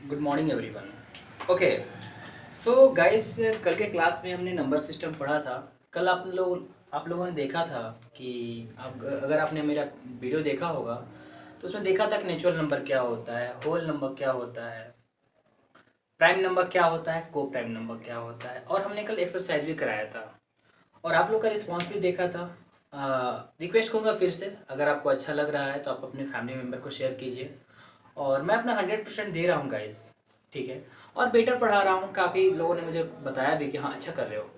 Good morning everyone. Okay, so guys, कल के class में हमने नंबर सिस्टम पढ़ा था। कल आप लोगों ने देखा था कि अगर आपने मेरा वीडियो देखा होगा तो उसमें देखा था कि नेचुरल नंबर क्या होता है, होल नंबर क्या होता है, प्राइम नंबर क्या होता है, को प्राइम नंबर क्या होता है, और हमने कल एक्सरसाइज भी कराया था और आप लोग का रिस्पॉन्स भी देखा था। रिक्वेस्ट करूँगा फिर से, अगर आपको अच्छा लग रहा है तो आप अपने फैमिली मेम्बर को शेयर कीजिए। और मैं अपना 100% दे रहा हूँ गाइस, ठीक है। और बेटर पढ़ा रहा हूँ, काफ़ी लोगों ने मुझे बताया भी कि हाँ अच्छा कर रहे हो,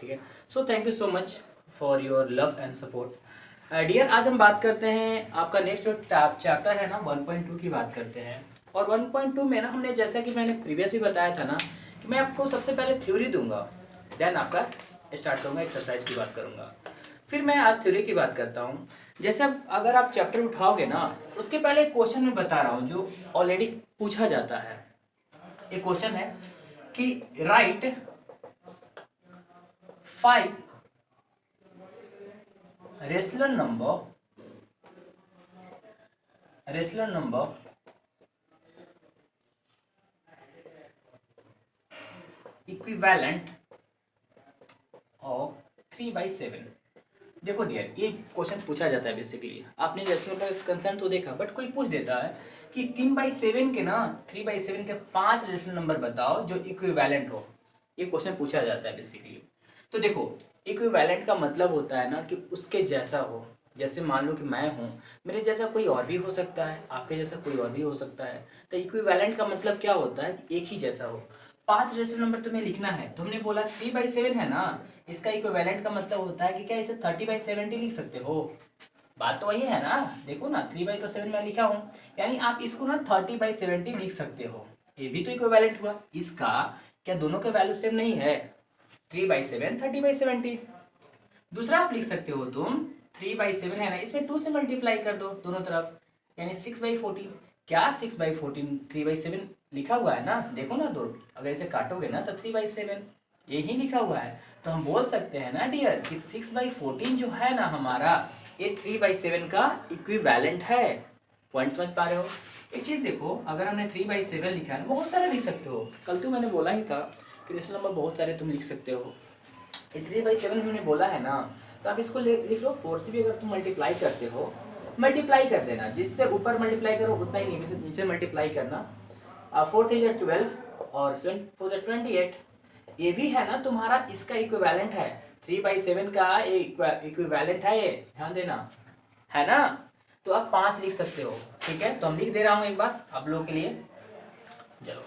ठीक है। So thank you so much for your love and support. Dear, आज हम बात करते हैं आपका नेक्स्ट जो चैप्टर है ना 1.2 की बात करते हैं। और 1.2 में ना हमने, जैसा कि मैंने प्रीवियस भी बताया था ना, कि मैं आपको सबसे पहले थ्योरी दूंगा, देन आपका स्टार्ट करूँगा, एक्सरसाइज की बात करूँगा, फिर मैं आज थ्योरी की बात करता हूँ। जैसे अगर आप चैप्टर उठाओगे ना, उसके पहले एक क्वेश्चन मैं बता रहा हूँ जो ऑलरेडी पूछा जाता है। एक क्वेश्चन है कि right 5 rational number equivalent of 3/7। देखो डियर, ये क्वेश्चन पूछा जाता है बेसिकली। आपने रेशनल का कंसेप्ट तो देखा, बट कोई पूछ देता है कि 3/7 के ना 3/7 के 5 रेशनल नंबर बताओ जो इक्विवेलेंट हो। ये क्वेश्चन पूछा जाता है बेसिकली। तो देखो, इक्विवेलेंट का मतलब होता है ना कि उसके जैसा हो। जैसे मान लो कि मैं हूँ, मेरे जैसा कोई और भी हो सकता है, आपके जैसा कोई और भी हो सकता है। तो इक्विवेलेंट का मतलब क्या होता है कि एक ही जैसा हो। 5 रेशनल नंबर तुम्हें लिखना है, तुमने बोला 3/7 है ना, इसका इक्विवेलेंट का मतलब होता है कि क्या इसे 30/70 लिख सकते हो। बात तो वही है ना। देखो ना, 3/7 मैं लिखा हूँ, यानी आप इसको ना 30/70 लिख सकते हो। ये भी तो इक्विवेलेंट हुआ इसका। क्या दोनों के वैल्यू सेम नहीं है? 3/7 30/70। दूसरा आप लिख सकते हो तुम, 3/7 है ना, इसमें 2 से मल्टीप्लाई कर दो दोनों तरफ, यानी 6/14। क्या 6/14 3/7 लिखा हुआ है ना, देखो ना, दो अगर इसे काटोगे ना तो 3/7 यही लिखा हुआ है। तो हम बोल सकते हैं ना डियर कि 6/14 जो है ना हमारा, ये 3/7 का इक्विवेलेंट है। पॉइंट समझ पा रहे हो? एक चीज़ देखो, अगर हमने 3/7 लिखा है, बहुत सारे लिख सकते हो। कल तो मैंने बोला ही था कि रेशनल नंबर बहुत सारे तुम लिख सकते हो। 3/7 हमने बोला है ना, तो आप इसको लिख लो। 4 से भी अगर तुम मल्टीप्लाई करते हो, मल्टीप्लाई कर देना, जिससे ऊपर मल्टीप्लाई करो उतना ही नहीं, नीचे मल्टीप्लाई करना। 4 इज 12 और 4 इज 28। ये भी है ना तुम्हारा, इसका इक्विवेलेंट है। 3/7 का इक्विवेलेंट है ये, ध्यान देना, है ना। तो आप 5 लिख सकते हो, ठीक है। तो हम लिख दे रहा हूँ एक बार आप लोगों के लिए। चलो,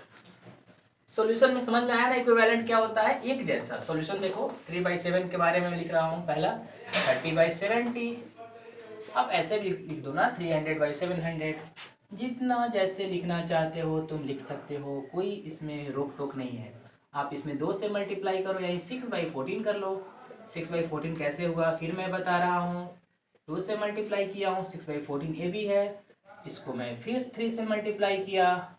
सॉल्यूशन में समझ में आया ना इक्विवेलेंट क्या होता है, एक जैसा। सॉल्यूशन देखो, 3/7 के बारे में लिख रहा हूँ पहला, 30/70। आप ऐसे भी लिख दो ना, 300/700। जितना जैसे लिखना चाहते हो तुम लिख सकते हो, कोई इसमें रोक टोक नहीं है। आप इसमें 2 से मल्टीप्लाई करो, यानी 6/14 कर लो। 6/14 कैसे हुआ फिर मैं बता रहा हूँ। 2 से मल्टीप्लाई किया हूँ, 6/14 ये भी है, इसको मैं फिर 3 से मल्टीप्लाई किया,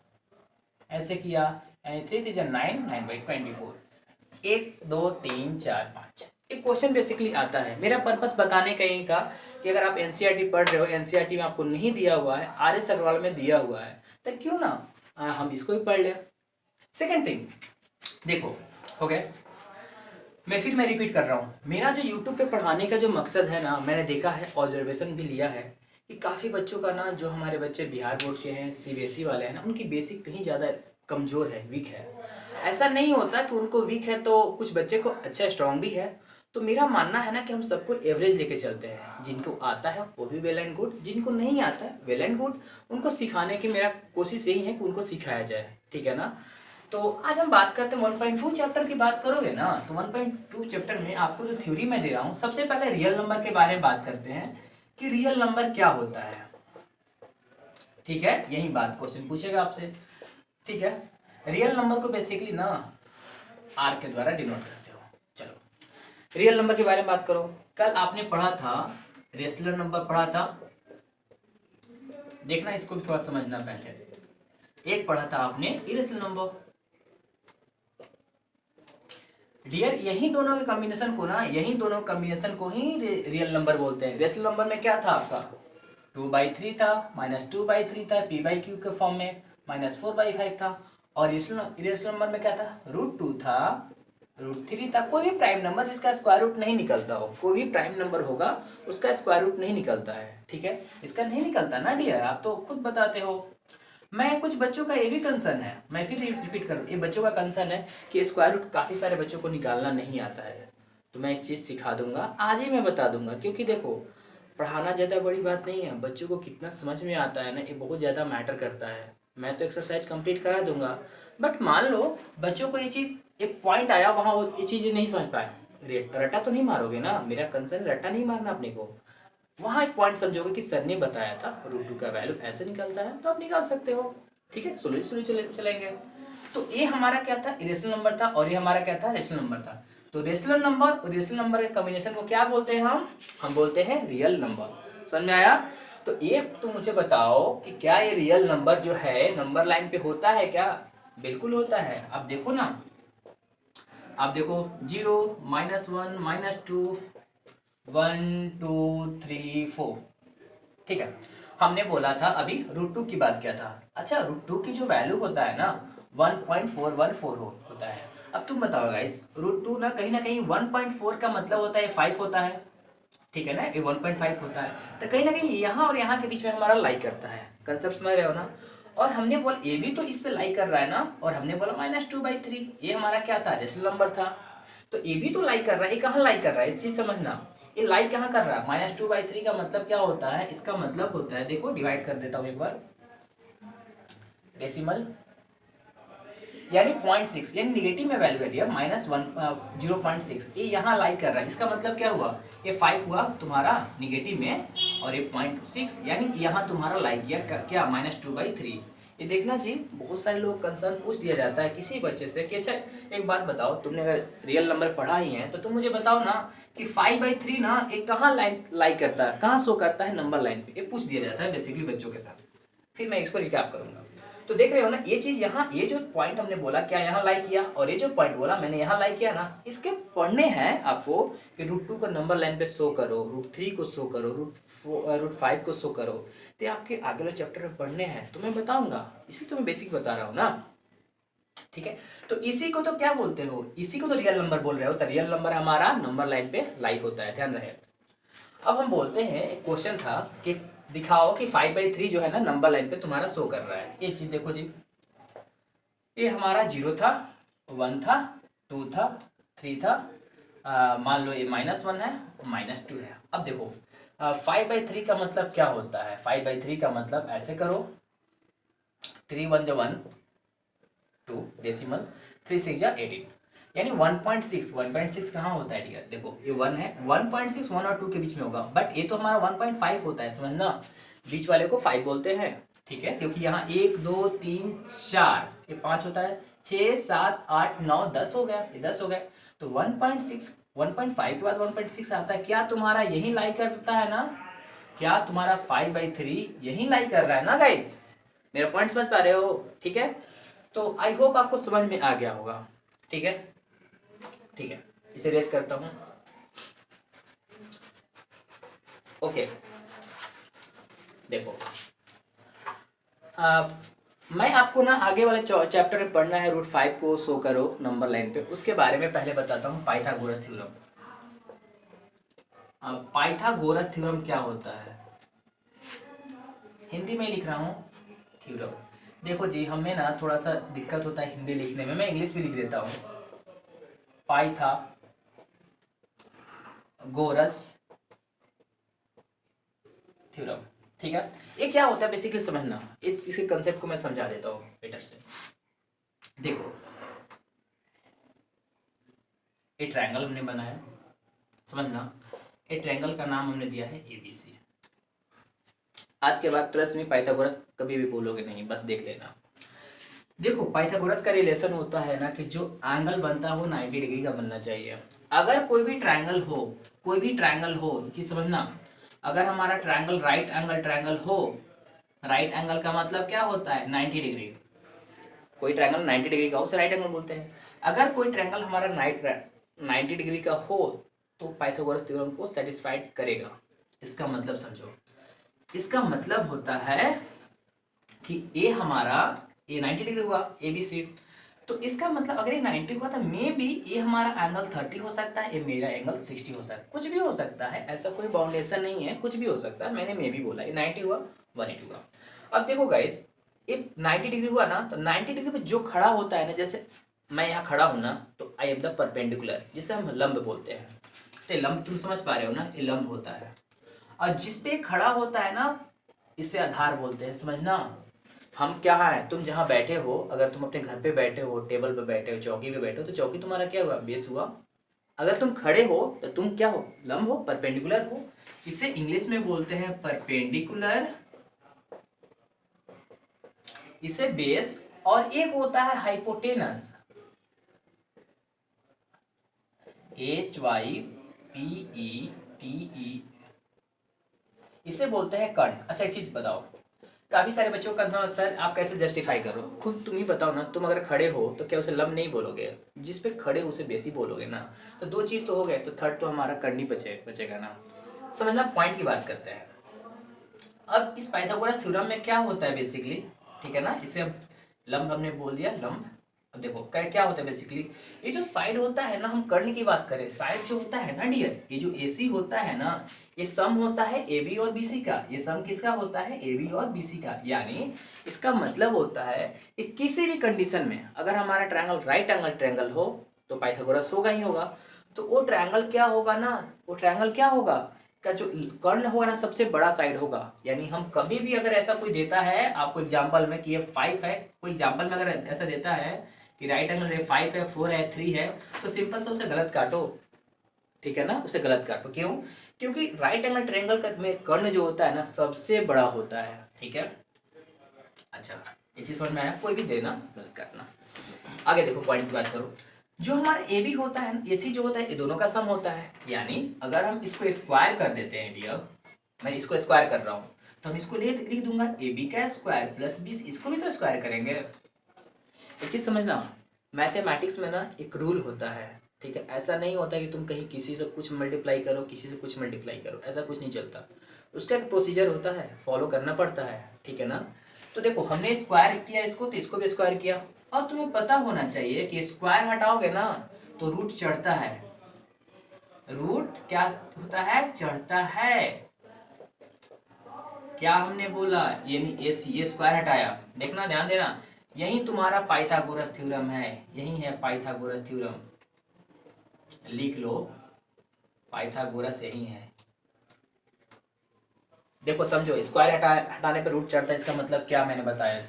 ऐसे किया, यानी 3 3 9, 9/24। 1 2 3 4 5। एक क्वेश्चन बेसिकली आता है, मेरा पर्पस बताने का यही था कि अगर आप एनसीईआरटी पढ़ रहे हो, एनसीईआरटी में आपको नहीं दिया हुआ है, आर एस अग्रवाल में दिया हुआ है, तो क्यों ना हम इसको भी पढ़ लें। सेकेंड थिंग देखो, हो गया। मैं रिपीट कर रहा हूँ, मेरा जो यूट्यूब पे पढ़ाने का जो मकसद है ना, मैंने देखा है, ऑब्जर्वेशन भी लिया है कि काफ़ी बच्चों का ना, जो हमारे बच्चे बिहार बोर्ड के हैं, सीबीएसई वाले हैं ना, उनकी बेसिक कहीं ज़्यादा कमज़ोर है, वीक है। ऐसा नहीं होता कि उनको वीक है तो कुछ बच्चे को अच्छा स्ट्रांग भी है। तो मेरा मानना है ना कि हम सबको एवरेज लेके चलते हैं। जिनको आता है वो भी वेल एंड गुड, जिनको नहीं आता है वेल एंड गुड, उनको सिखाने की मेरा कोशिश यही है कि उनको सिखाया जाए, ठीक है ना। तो आज हम बात करते हैं 1.2 चैप्टर की बात करोगे ना, तो 1.2 चैप्टर में आपको जो थ्योरी मैं दे रहा हूँ, सबसे पहले रियल नंबर के बारे में बात करते हैं कि रियल नंबर क्या होता है, ठीक है। यही बात क्वेश्चन पूछेगा आपसे, ठीक है। रियल नंबर को बेसिकली ना आर के द्वारा डिनोट करते हो। चलो, रियल नंबर के बारे में बात करो। कल आपने पढ़ा था, रेशनल नंबर पढ़ा था, देखना इसको भी थोड़ा समझना पहले। एक पढ़ा था आपने इरेशनल नंबर। डियर, यही दोनों के कॉम्बिनेशन को ना, यही दोनों कॉम्बिनेशन को ही रियल नंबर बोलते हैं। रेशनल नंबर में क्या था आपका, 2/3 था, -2/3 था, p/q के फॉर्म में, -4/5 था। और इरेशनल नंबर में क्या था, √2 था, √3 था। कोई भी प्राइम नंबर जिसका स्क्वायर रूट नहीं निकलता हो, कोई भी प्राइम नंबर होगा उसका स्क्वायर रूट नहीं निकलता है, ठीक है, इसका नहीं निकलता ना डियर, आप तो खुद बताते हो। मैं कुछ बच्चों का ये भी कंसर्न है, मैं फिर रिपीट करूँ, ये बच्चों का कंसर्न है कि स्क्वायर रूट काफ़ी सारे बच्चों को निकालना नहीं आता है। तो मैं एक चीज़ सिखा दूंगा, आज ही मैं बता दूंगा, क्योंकि देखो पढ़ाना ज़्यादा बड़ी बात नहीं है, बच्चों को कितना समझ में आता है ना, ये बहुत ज़्यादा मैटर करता है। मैं तो एक्सरसाइज कंप्लीट करा दूंगा, बट मान लो बच्चों को ये चीज़, एक पॉइंट आया वहाँ, वो ये चीज़ नहीं समझ पाए, रट्टा तो नहीं मारोगे ना, मेरा कंसर्न रट्टा नहीं मारना अपने को। वहाँ एक पॉइंट समझोगे कि सर ने बताया था √2 का वैल्यू ऐसे निकलता है, तो आप निकाल सकते हो, ठीक है, स्लोली स्लोली चलेंगे। तो ये हमारा क्या था, इरेशनल नंबर था, और ये हमारा क्या था, रेशनल नंबर था। तो रेशनल नंबर और रेशनल नंबर के कॉम्बिनेशन को क्या बोलते हैं हम बोलते हैं रियल नंबर। समझ में आया? तो ये तुम मुझे बताओ कि क्या ये रियल नंबर जो है नंबर लाइन पे होता है क्या? बिल्कुल होता है। आप देखो ना, आप देखो 0, -1, -2, 1, 2, 3, 4, ठीक है। हमने बोला था अभी √2 की बात किया था। अच्छा, √2 की जो वैल्यू होता है ना 1.414 होता है। अब तुम बताओ गाइस, √2 ना कहीं 1.4 का मतलब होता है 5 होता है, ठीक है ना, ये 1.5 होता है, तो कहीं ना कहीं यहाँ और यहाँ के बीच में हमारा लाई करता है। कंसेप्ट समझ रहे हो ना? और हमने बोला ये भी तो इस पे लाई कर रहा है ना, और हमने बोला -2/3, ये हमारा क्या था, रेशनल नंबर था। तो ये भी तो लाई कर रहा है, ये कहाँ लाई कर रहा है, ये चीज़ समझना। ये लाई कहाँ कर रहा है, -2/3 का मतलब क्या होता है, इसका मतलब होता है, देखो डिवाइड कर देता हूँ एक बार, डेसिमल यानी 0.6, यानी निगेटिव में वैल्यू है डियर, -0.6, ये यहाँ लाई कर रहा है। इसका मतलब क्या हुआ, ये 5 हुआ तुम्हारा निगेटिव में, और ये 0.6 यानी यहाँ तुम्हारा लाई किया क्या, -2/3। ये देखना जी, बहुत सारे लोग कंसर्न पूछ दिया जाता है किसी बच्चे से कि अच्छा एक बात बताओ, तुमने अगर रियल नंबर पढ़ा ही है तो तुम मुझे बताओ ना कि 5/3 ना एक कहाँ लाई करता है, कहाँ शो करता है नंबर लाइन पे, ये पूछ दिया जाता है बेसिकली बच्चों के साथ। फिर मैं इसको रिकैप करूंगा। तो देख रहे हो ना, ये चीज यहाँ, ये जो पॉइंट हमने बोला क्या यहाँ लाइक किया, और ये जो पॉइंट बोला मैंने यहाँ लाइक किया ना, इसके पढ़ने हैं आपको कि √2 को नंबर लाइन पे शो करो, √3 को शो करो, √5 को शो करो, तो आपके आगे वाले चैप्टर में पढ़ने हैं, तो मैं बताऊंगा, इसी तो मैं बेसिक बता रहा हूँ ना, ठीक है। तो इसी को तो क्या बोलते हो, इसी को तो रियल नंबर बोल रहे हो, तो रियल नंबर हमारा नंबर लाइन पे लाइक होता है, ध्यान रहे। अब हम बोलते हैं, एक क्वेश्चन था कि दिखाओ कि 5/3 जो है ना नंबर लाइन पे तुम्हारा शो कर रहा है। ये चीज देखो जी, ये हमारा 0 था, 1 था, 2 था, 3 था, मान लो ये -1 है, -2 है। अब देखो 5/3 का मतलब क्या होता है, 5/3 का मतलब ऐसे करो, 3 1 जो 1 2 डेसिमल, 3 6 जा 18, यानी 1.6 कहाँ होता है डियर, देखो ये 1 है, 1.6 1 और 2 के बीच में होगा, बट ये तो हमारा 1.5 होता है, समझना, बीच वाले को 5 बोलते हैं, ठीक है, क्योंकि यहाँ 1 2 3 4 ये 5 होता है, 6 7 8 9 10 हो गया, ये 10 हो गए, तो 1.6 1.5 के बाद 1.6 आता है, क्या तुम्हारा यही लाई करता है ना, क्या तुम्हारा 5/3 यही लाई कर रहा है ना गाइज, मेरा पॉइंट समझ पा रहे हो, ठीक है। तो आई होप आपको समझ में आ गया होगा, ठीक है, ठीक है, इसे रेज करता हूं, ओके। देखो मैं आपको ना आगे वाले चैप्टर में पढ़ना है, √5 को शो करो नंबर लाइन पे, उसके बारे में पहले बताता हूँ पाइथागोरस थ्योरम। पाइथागोरस थ्योरम क्या होता है, हिंदी में लिख रहा हूँ थ्योरम। देखो जी, हमें ना थोड़ा सा दिक्कत होता है हिंदी लिखने में, मैं इंग्लिश भी लिख देता हूँ, पाइथागोरस थ्योरम, ठीक है। ये क्या होता है बेसिकली समझना, इसके कंसेप्ट को मैं समझा देता हूँ बेटर से। देखो ये ट्रायंगल हमने बनाया, समझना, ये ट्रायंगल का नाम हमने दिया है ABC। आज के बाद ट्रस्ट में पाइथागोरस कभी भी बोलोगे नहीं, बस देख लेना। देखो पाइथागोरस का रिलेशन होता है ना कि जो एंगल बनता है वो 90 डिग्री का बनना चाहिए। अगर कोई भी ट्रायंगल हो, कोई भी ट्रायंगल हो, ये चीज समझना, अगर हमारा ट्रायंगल राइट एंगल ट्रायंगल हो, राइट एंगल का मतलब क्या होता है 90 डिग्री, कोई ट्रायंगल 90 डिग्री का हो उसे राइट एंगल बोलते हैं। अगर कोई ट्रायंगल हमारा 90 डिग्री का हो तो पाइथागोरस थ्योरम को सेटिस्फाइड करेगा। इसका मतलब समझो, इसका मतलब होता है कि ये हमारा ये 90 डिग्री हुआ ए बी सी। तो इसका मतलब अगर ये 90 हुआ तो मे बी ये हमारा एंगल 30 हो सकता है, ये मेरा एंगल 60 हो सकता है, कुछ भी हो सकता है, ऐसा कोई बाउंडेशन नहीं है, कुछ भी हो सकता है। मैंने मे भी बोला, ये 90 हुआ 180 हुआ। अब देखो गाइस, ये 90 डिग्री हुआ ना, तो 90 डिग्री पे जो खड़ा होता है ना, जैसे मैं यहाँ खड़ा हूँ ना, तो आई एम द परपेंडिकुलर, जिसे हम लंब बोलते हैं। तो ये लंब तुम समझ पा रहे हो ना, ये लंब होता है। और जिस पे खड़ा होता है ना, इसे आधार बोलते हैं, समझना। हम क्या है, तुम जहाँ बैठे हो, अगर तुम अपने घर पे बैठे हो, टेबल पे बैठे हो, चौकी पे बैठे हो, तो चौकी तुम्हारा क्या हुआ, बेस हुआ। अगर तुम खड़े हो तो तुम क्या हो, लंब हो, परपेंडिकुलर हो। इसे इंग्लिश में बोलते हैं परपेंडिकुलर, इसे बेस। और एक होता है हाइपोटेनस, HYPETE, इसे बोलते हैं कर्ण। अच्छा एक चीज बताओ, काफी सारे बच्चों का कंसर्न, सर आप कैसे जस्टिफाई करो, खुद तुम ही बताओ ना। तुम अगर खड़े हो तो क्या उसे लंब नहीं बोलोगे, जिस पे खड़े हो उसे बेसी बोलोगे ना। तो दो चीज तो हो गए, तो थर्ड तो हमारा कर्ण ही बचेगा ना। समझना, पॉइंट की बात करते हैं। अब इस पाइथागोरस थ्योरम में क्या होता है बेसिकली, ठीक है ना, इसे अब लंब हमने बोल दिया, लंब। अब देखो क्या क्या होता है बेसिकली, ये जो साइड होता है ना, हम कर्ण की बात करें, साइड जो होता है ना डियर, ये जो AC होता है ना, ये सम होता है AB और BC का। ये सम किसका होता है, AB और BC का। यानी इसका मतलब होता है कि किसी भी कंडीशन में अगर हमारा ट्रायंगल राइट एंगल ट्रायंगल हो तो पाइथागोरस होगा ही होगा। तो वो ट्रायंगल क्या होगा ना, वो ट्रायंगल क्या होगा, का जो कर्ण होगा ना, सबसे बड़ा साइड होगा। यानी हम कभी भी अगर ऐसा कोई देता है आपको एग्जांपल में कि ये 5 है, कोई एग्जांपल में अगर ऐसा देता है कि राइट एंगल है 5 है, 4 है, 3 है, तो सिंपल से उसे गलत काटो, ठीक है ना, उसे गलत काटो। क्यों, क्योंकि राइट एंगल ट्रायंगल में कर्ण जो होता है ना सबसे बड़ा होता है, ठीक है। अच्छा ये चीज समझ में आया, कोई भी देना गलत काटना। आगे देखो, पॉइंट की बात करो, जो हमारा ए बी होता है, AC जो होता है, ये दोनों का सम होता है। यानी अगर हम इसको स्क्वायर कर देते हैं डियर, मैं इसको स्क्वायर कर रहा हूँ, तो हम इसको लिख दूंगा AB का स्क्वायर प्लस 20, इसको भी तो स्क्वायर करेंगे। एक चीज समझना, मैथमेटिक्स में ना एक रूल होता है, ठीक है। ऐसा नहीं होता कि तुम कहीं किसी से कुछ मल्टीप्लाई करो, किसी से कुछ मल्टीप्लाई करो, ऐसा कुछ नहीं चलता। उसका एक प्रोसीजर होता है, फॉलो करना पड़ता है, ठीक है ना। तो देखो हमने स्क्वायर किया इसको, तो इसको भी स्क्वायर किया। और तुम्हें पता होना चाहिए कि स्क्वायर हटाओगे ना तो रूट चढ़ता है, रूट क्या होता है, चढ़ता है। क्या हमने बोला, यानी ये स्क्वायर हटाया, देखना ध्यान देना, यही तुम्हारा पाइथागोरस थ्योरम है, यही है पाइथागोरस थ्योरम, लिख लो, पाइथागोरस यही है। देखो समझो, स्क्वायर हटाने पर रूट चढ़ता है, इसका मतलब क्या मैंने बताया,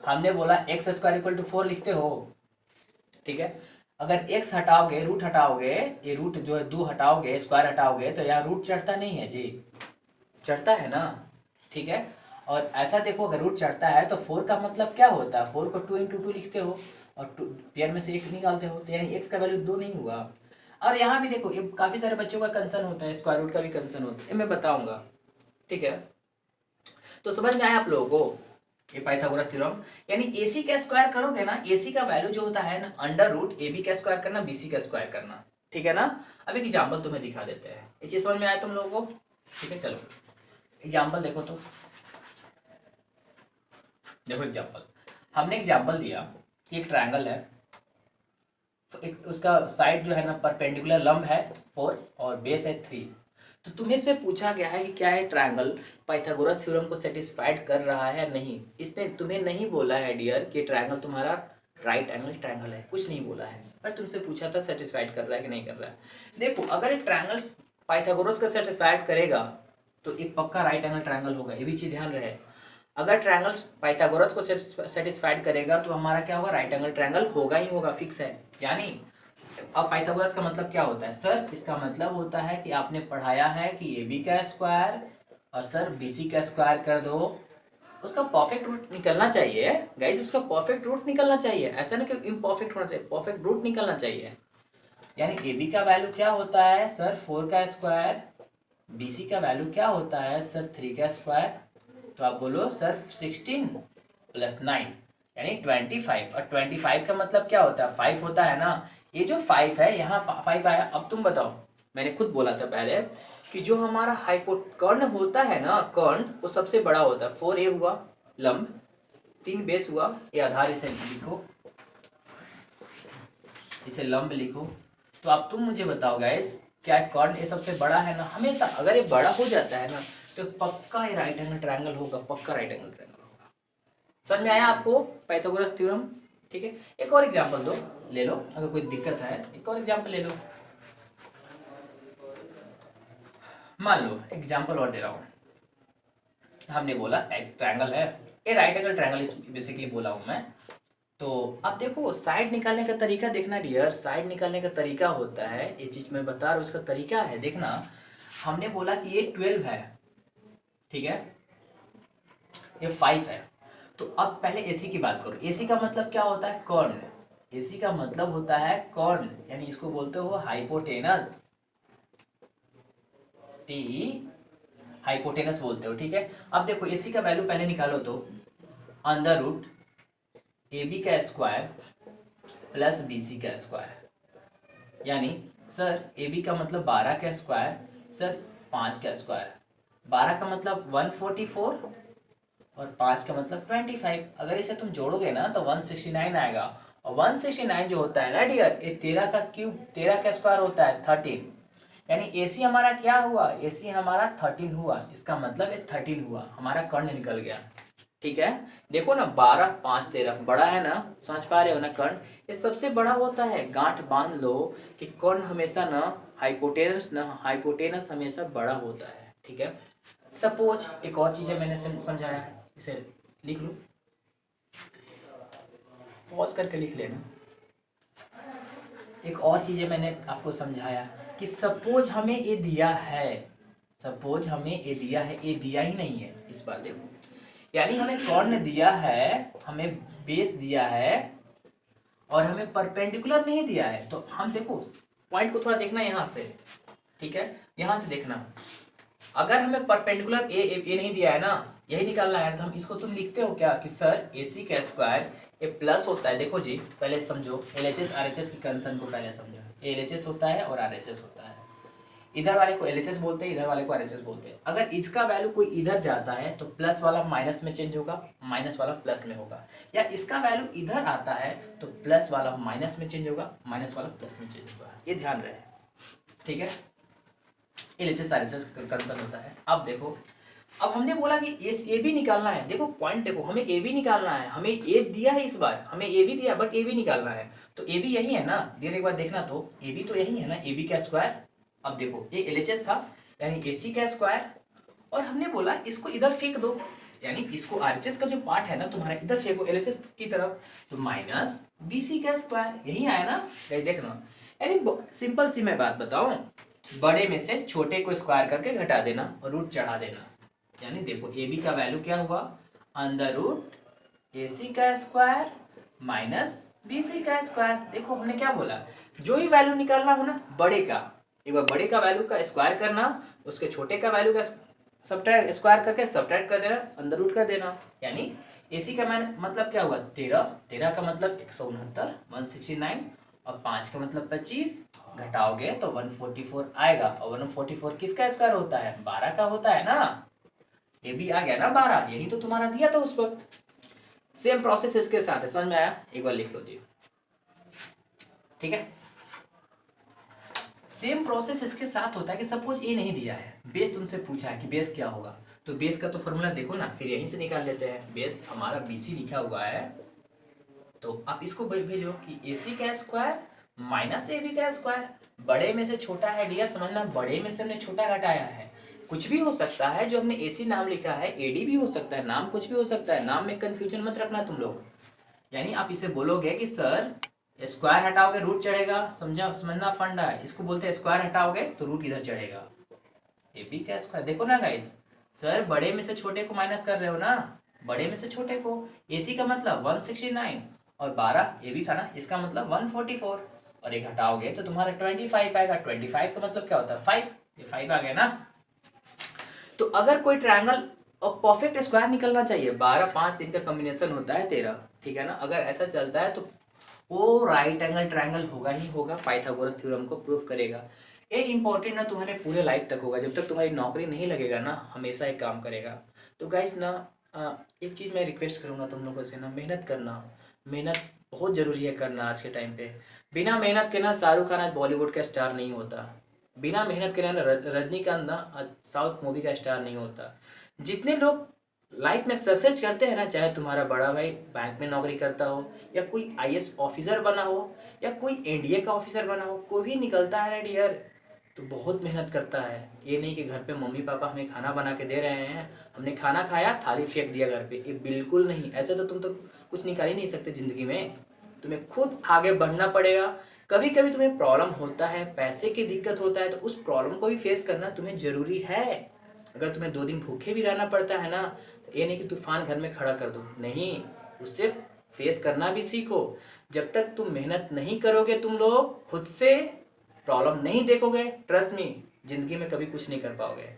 हमने बोला एक्स स्क्वायर इक्वल टू 4 लिखते हो, ठीक है। अगर x हटाओगे, रूट हटाओगे, ये रूट जो है 2 हटाओगे, स्क्वायर हटाओगे, तो यहाँ रूट चढ़ता नहीं है जी, चढ़ता है ना, ठीक है। और ऐसा देखो, अगर रूट चढ़ता है तो 4 का मतलब क्या होता है, 4 को 2 इंटू 2 लिखते हो और पेयर में से एक निकालते हो, तो यानी x का वैल्यू 2 नहीं हुआ। और यहाँ भी देखो, ये काफ़ी सारे बच्चों का कंसर्न होता है, स्क्वायर रूट का भी कंसर्न होता है, ये मैं बताऊँगा, ठीक है। तो समझ में आया आप लोगों को, ये पाइथागोरस थ्योरम। यानी AC का स्क्वायर करोगे ना, AC का वैल्यू जो होता है ना, अंडर रूट AB का स्क्वायर करना, BC का स्क्वायर करना, ठीक है ना। अब एक एग्जाम्पल तुम्हें दिखा देते हैं, ये चीज समझ में आया तुम लोगों को, ठीक है। चलो एग्जाम्पल देखो, तो देखो एग्जाम्पल, हमने एग्जाम्पल दिया कि एक ट्रायंगल है, तो एक उसका साइड जो है ना परपेंडिकुलर, लंब है 4 और बेस है 3। तो तुम्हें से पूछा गया है कि क्या है ट्रायंगल पाइथागोरस थ्योरम को सेटिस्फाइड कर रहा है या नहीं। इसने तुम्हें नहीं बोला है डियर कि ट्रायंगल तुम्हारा राइट एंगल ट्रायंगल है, कुछ नहीं बोला है, पर तुमसे पूछा था सेटिस्फाइड कर रहा है कि नहीं कर रहा है। देखो अगर एक ट्रायंगल पाइथागोरस का सेटिस्फाइड करेगा तो एक पक्का राइट एंगल ट्रायंगल होगा, ये भी चीज ध्यान रहे। अगर ट्रायंगल पाइथागोरस को सेटिस्फाइड करेगा तो हमारा क्या होगा, राइट एंगल ट्रायंगल होगा ही होगा, फिक्स है। यानी अब पाइथागोरस का मतलब क्या होता है सर, इसका मतलब होता है कि आपने पढ़ाया है कि AB का स्क्वायर और सर BC का स्क्वायर कर दो, उसका परफेक्ट रूट निकलना चाहिए गाइज, उसका परफेक्ट रूट निकलना चाहिए, ऐसा नहीं कि इम्परफेक्ट होना चाहिए, परफेक्ट रूट निकलना चाहिए। यानी AB का वैल्यू क्या होता है सर 4 का स्क्वायर, BC का वैल्यू क्या होता है सर 3 का स्क्वायर, तो आप बोलो सर 16 प्लस 9 यानी 25, और 25 का मतलब क्या होता है 5 होता है ना, ये जो 5 है यहाँ 5 आया। अब तुम बताओ, मैंने खुद बोला था पहले कि जो हमारा हाइपोकर्ण होता है ना, कर्ण वो सबसे बड़ा होता है, 4A हुआ लंब, 3 बेस हुआ, ये आधार, इसे लिखो, इसे लंब लिखो। तो अब तुम मुझे बताओ गाइस, क्या कॉर्ड ये सबसे बड़ा है ना? हमेशा अगर ये बड़ा हो जाता है ना तो पक्का ये राइट एंगल ट्रायंगल होगा, पक्का राइट एंगल ट्रायंगल होगा। समझ में आया आपको पाइथागोरस थ्योरम? ठीक है, एक और एग्जांपल दो, ले लो, अगर कोई दिक्कत है एक और एग्जांपल ले लो। मान लो एग्जांपल और दे रहा हूँ, हमने बोला एक ट्रायंगल है, ये राइट एंगल ट्रायंगल बेसिकली बोला हूँ मैं। तो अब देखो साइड निकालने का तरीका देखना डियर, साइड निकालने का तरीका होता है, ये चीज़ मैं बता रहा हूँ, इसका तरीका है देखना। हमने बोला कि ये 12 है, ठीक है, ये 5 है। तो अब पहले एसी की बात करो। एसी का मतलब क्या होता है? कर्ण। एसी का मतलब होता है कर्ण, यानी इसको बोलते हो हाइपोटेनस, टी हाइपोटेनस बोलते हो, ठीक है। अब देखो एसी का वैल्यू पहले निकालो तो अंडर रूट ए बी का स्क्वायर प्लस बी सी का स्क्वायर, यानी सर ए बी का मतलब 12 का स्क्वायर, सर 5 का स्क्वायर, 12 का मतलब 144 और 5 का मतलब 25। अगर इसे तुम जोड़ोगे ना तो 169 आएगा, और 169 जो होता है ना डियर, ये 13 का क्यूब, 13 का स्क्वायर होता है 13, यानी एसी हमारा क्या हुआ? एसी हमारा 13 हुआ, इसका मतलब ये 13 हुआ, हमारा कर्ण निकल गया, ठीक है। देखो ना 12 5 13 बड़ा है ना, समझ पा रहे हो ना? कर्ण ये सबसे बड़ा होता है, गांठ बांध लो कि कर्ण हमेशा ना हाइपोटेनस हमेशा बड़ा होता है, ठीक है। सपोज एक और चीज़ है, मैंने समझाया, इसे लिख लो, पॉज करके लिख लेना। एक और चीज़ है, मैंने आपको समझाया कि सपोज हमें ये दिया है, सपोज हमें ये दिया है, ये दिया ही नहीं है इस बार देखो, यानी हमें कर्ण दिया है, हमें बेस दिया है और हमें परपेंडिकुलर नहीं दिया है। तो हम देखो पॉइंट को थोड़ा देखना यहाँ से, ठीक है, यहाँ से देखना। अगर हमें परपेंडिकुलर ए नहीं दिया है ना, यही निकालना है, तो हम इसको तुम लिखते हो क्या कि सर ए सी का स्क्वायर ये प्लस होता है। देखो जी पहले समझो, L H S R H S की कंसर्न को पहले समझो। एल एच एस होता है और आर एच एस होता है, इधर वाले को एल एच एस बोलते हैं, इधर वाले को आर एच एस बोलते हैं। अगर इसका वैल्यू कोई इधर जाता है तो प्लस वाला माइनस में चेंज होगा, माइनस वाला प्लस में होगा, या इसका वैल्यू इधर आता है तो प्लस वाला माइनस में चेंज होगा, माइनस वाला प्लस में चेंज होगा, ये ध्यान रहे, ठीक है। L H S R H S concern होता है। अब देखो, अब हमने बोला कि ए बी निकालना है, देखो पॉइंट देखो, हमें ए बी निकालना है, हमें ए दिया है, इस बार हमें ए बी दिया, बट ए बी निकालना है, तो ए बी यही है ना डियर, एक बार देखना तो ए बी तो यही है ना, ए बी का स्क्वायर। अब देखो ये एल एच एस था, यानी ए सी का स्क्वायर, और हमने बोला इसको इधर फेंक दो, यानी इसको आर एच एस का जो पार्ट है ना तुम्हारा इधर फेंको एल एच एस की तरफ, तो माइनस बी सी का स्क्वायर, यही आया ना, देखना। यानी सिंपल सी मैं बात बताऊं, बड़े में से छोटे को स्क्वायर करके घटा देना और रूट चढ़ा देना, यानी देखो ए बी का वैल्यू क्या हुआ? अंडर रूट ए सी का स्क्वायर माइनस बी सी का स्क्वायर। देखो हमने क्या बोला, जो ही वैल्यू निकालना हो ना बड़े का, एक बार बड़े का वैल्यू का स्क्वायर करना, उसके छोटे का वैल्यू का सब्ट्रैक्ट, स्क्वायर करके सब्ट्रैक्ट कर देना, अंडर रूट कर देना, यानी ए सी का मतलब क्या हुआ? 13, 13 का मतलब 169, 169, और 5 का मतलब 25, घटाओगे तो 144 आएगा, और 144 किसका स्क्वायर होता है? 12 का होता है ना, ये भी आ गया ना 12, यही तो तुम्हारा दिया था उस वक्त। सेम प्रोसेस इसके साथ है, समझ में आया? एक बार लिख लो जी, ठीक है। सेम प्रोसेस इसके साथ होता है कि सपोज ये नहीं दिया है, बेस तुमसे पूछा है कि बेस क्या होगा, तो बेस का तो फॉर्मूला देखो ना, फिर यहीं से निकाल लेते हैं। बेस हमारा BC लिखा हुआ है, तो आप इसको भेजो कि AC का स्क्वायर माइनस AB का स्क्वायर, बड़े में से छोटा है डियर, समझना, बड़े में से हमने छोटा घटाया है, कुछ भी हो सकता है, जो हमने AC नाम लिखा है AD भी हो सकता है, नाम कुछ भी हो सकता है, नाम में कंफ्यूजन मत रखना तुम लोग। यानी आप इसे बोलोगे कि सर स्क्वायर हटाओगे रूट चढ़ेगा, समझना फंडा है, इसको बोलते हैं स्क्वायर हटाओगे तो रूट इधर चढ़ेगा, AB का स्क्वायर। देखो ना गाइस, सर बड़े में से छोटे को माइनस कर रहे हो ना, बड़े में से छोटे को, AC का मतलब 169 और 12 ये भी था ना, इसका मतलब 144, और ये घटाओगे तो तुम्हारा 25 आएगा, 25 का मतलब क्या होता है? 5, ये 5 आ गया ना। तो अगर कोई ट्रायंगल और परफेक्ट स्क्वायर निकलना चाहिए, 12 5 3 का कॉम्बिनेशन होता है 13, ठीक है ना, अगर ऐसा चलता है तो वो राइट एंगल ट्रायंगल होगा ही होगा, पाइथागोरस थ्योरम को प्रूव करेगा। ये इंपॉर्टेंट ना तुम्हारे पूरे लाइफ तक होगा, जब तक तुम्हारी नौकरी नहीं लगेगा ना, हमेशा एक काम करेगा। तो गाइस ना, एक चीज़ मैं रिक्वेस्ट करूँगा तुम लोगों से ना, मेहनत करना। मेहनत बहुत ज़रूरी है करना आज के टाइम पे। बिना मेहनत के ना शाहरुख खान आज बॉलीवुड का स्टार नहीं होता। बिना मेहनत के ना रजनीकांत ना आज साउथ मूवी का स्टार नहीं होता। जितने लोग लाइफ में सक्सेस करते हैं ना, चाहे तुम्हारा बड़ा भाई बैंक में नौकरी करता हो, या कोई आईएएस ऑफिसर बना हो, या कोई एनडीए का ऑफिसर बना हो, कोई भी निकलता है ना डियर, तो बहुत मेहनत करता है। ये नहीं कि घर पे मम्मी पापा हमें खाना बना के दे रहे हैं, हमने खाना खाया थाली फेंक दिया घर पे, ये बिल्कुल नहीं। ऐसे तो तुम तो कुछ निकाल ही नहीं सकते ज़िंदगी में। तुम्हें खुद आगे बढ़ना पड़ेगा। कभी कभी तुम्हें प्रॉब्लम होता है, पैसे की दिक्कत होता है, तो उस प्रॉब्लम को भी फेस करना तुम्हें ज़रूरी है। अगर तुम्हें 2 दिन भूखे भी रहना पड़ता है ना, तो ये नहीं कि तूफान घर में खड़ा कर दो, नहीं, उससे फेस करना भी सीखो। जब तक तुम मेहनत नहीं करोगे, तुम लोग खुद से प्रॉब्लम नहीं देखोगे, ट्रस्ट मी, ज़िंदगी में कभी कुछ नहीं कर पाओगे।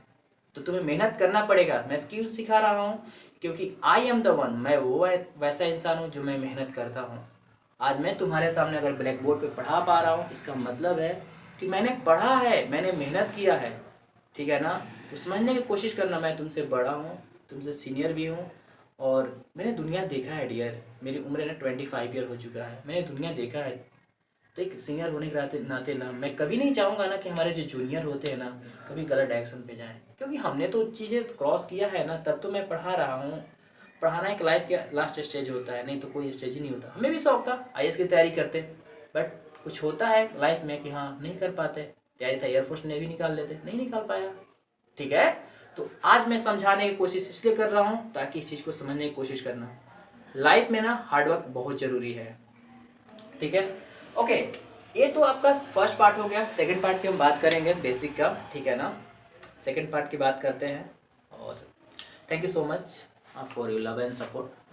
तो तुम्हें मेहनत करना पड़ेगा। मैं क्यों सिखा रहा हूँ? क्योंकि आई एम द वन, मैं वो वैसा इंसान हूँ जो मैं मेहनत करता हूँ। आज मैं तुम्हारे सामने अगर ब्लैक बोर्ड पे पढ़ा पा रहा हूँ, इसका मतलब है कि मैंने पढ़ा है, मैंने मेहनत किया है। ठीक है ना? तो समझने की कोशिश करना, मैं तुमसे बड़ा हूँ, तुमसे सीनियर भी हूँ, और मैंने दुनिया देखा है डियर। मेरी उम्र ना 25 ईयर हो चुका है, मैंने दुनिया देखा है। तो एक सीनियर होने के नाते ना मैं कभी नहीं चाहूँगा ना कि हमारे जो जूनियर होते हैं ना कभी गलत डायरेक्शन पे जाएं, क्योंकि हमने तो चीज़ें क्रॉस किया है ना, तब तो मैं पढ़ा रहा हूँ। पढ़ाना एक लाइफ के लास्ट स्टेज होता है, नहीं तो कोई स्टेज ही नहीं होता। हमें भी शौक था आईएएस की तैयारी करते, बट कुछ होता है लाइफ में कि हाँ नहीं कर पाते। तैयारी था एयरफोर्स नेवी निकाल लेते, नहीं निकाल पाया। ठीक है? तो आज मैं समझाने की कोशिश इसलिए कर रहा हूँ ताकि इस चीज़ को समझने की कोशिश करना। लाइफ में ना हार्डवर्क बहुत ज़रूरी है। ठीक है? ओके, ये तो आपका फर्स्ट पार्ट हो गया। सेकंड पार्ट की हम बात करेंगे बेसिक का, ठीक है ना? सेकंड पार्ट की बात करते हैं। और thank you so much for your love and support.